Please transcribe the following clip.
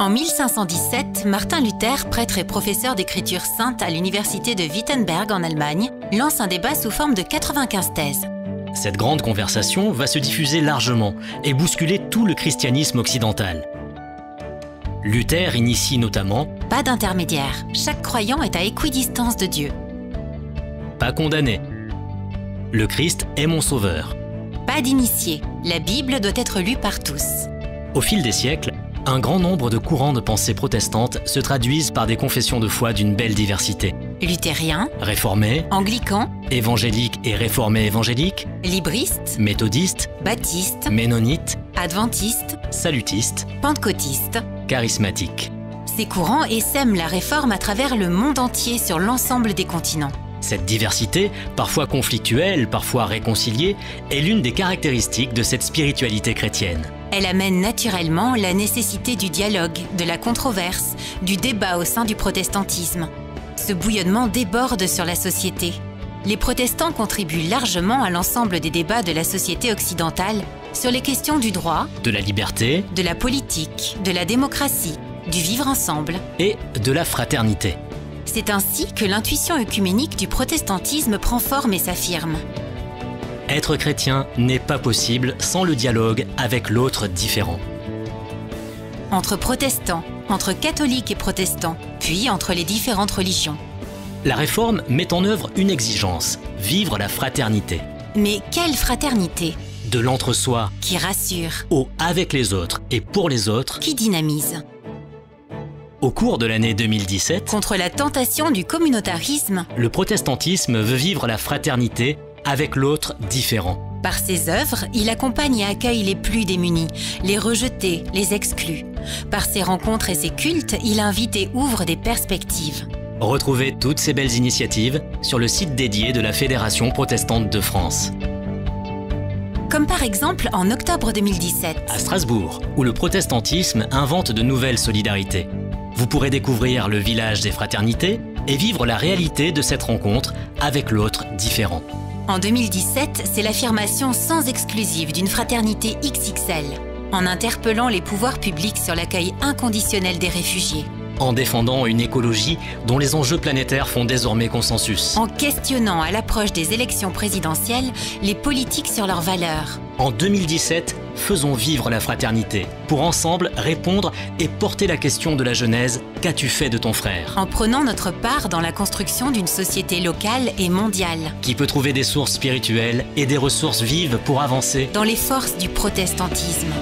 En 1517, Martin Luther, prêtre et professeur d'écriture sainte à l'université de Wittenberg en Allemagne, lance un débat sous forme de 95 thèses. Cette grande conversation va se diffuser largement et bousculer tout le christianisme occidental. Luther initie notamment « Pas d'intermédiaire, chaque croyant est à équidistance de Dieu. Pas condamné. Le Christ est mon sauveur. Pas d'initié, la Bible doit être lue par tous. » Au fil des siècles, un grand nombre de courants de pensée protestantes se traduisent par des confessions de foi d'une belle diversité. Luthériens, Réformés, anglicans, évangéliques et réformés évangéliques, libristes, méthodistes, baptistes, ménonites, adventistes, salutistes, pentecôtistes. charismatiques. Ces courants essaiment la réforme à travers le monde entier sur l'ensemble des continents. Cette diversité, parfois conflictuelle, parfois réconciliée, est l'une des caractéristiques de cette spiritualité chrétienne. Elle amène naturellement la nécessité du dialogue, de la controverse, du débat au sein du protestantisme. Ce bouillonnement déborde sur la société. Les protestants contribuent largement à l'ensemble des débats de la société occidentale sur les questions du droit, De la liberté de la politique, de la démocratie, du vivre ensemble. et de la fraternité. C'est ainsi que l'intuition œcuménique du protestantisme prend forme et s'affirme. Être chrétien n'est pas possible sans le dialogue avec l'autre différent. Entre protestants, entre catholiques et protestants, puis entre les différentes religions. La réforme met en œuvre une exigence, vivre la fraternité. Mais quelle fraternité De l'entre-soi qui rassure, au avec les autres et pour les autres. qui dynamise. Au cours de l'année 2017, Contre la tentation du communautarisme, le protestantisme veut vivre la fraternité avec l'autre différent. par ses œuvres, il accompagne et accueille les plus démunis, les rejetés, les exclus. Par ses rencontres et ses cultes, il invite et ouvre des perspectives. Retrouvez toutes ces belles initiatives sur le site dédié de la Fédération protestante de France. Comme par exemple en octobre 2017. À Strasbourg, où le protestantisme invente de nouvelles solidarités. Vous pourrez découvrir le village des fraternités et vivre la réalité de cette rencontre avec l'autre différent. En 2017, c'est l'affirmation sans exclusive d'une fraternité XXL, en interpellant les pouvoirs publics sur l'accueil inconditionnel des réfugiés, En défendant une écologie dont les enjeux planétaires font désormais consensus. en questionnant à l'approche des élections présidentielles les politiques sur leurs valeurs. En 2017, faisons vivre la fraternité pour ensemble répondre et porter la question de la Genèse « Qu'as-tu fait de ton frère ?» En prenant notre part dans la construction d'une société locale et mondiale, qui peut trouver des sources spirituelles et des ressources vives pour avancer. dans les forces du protestantisme.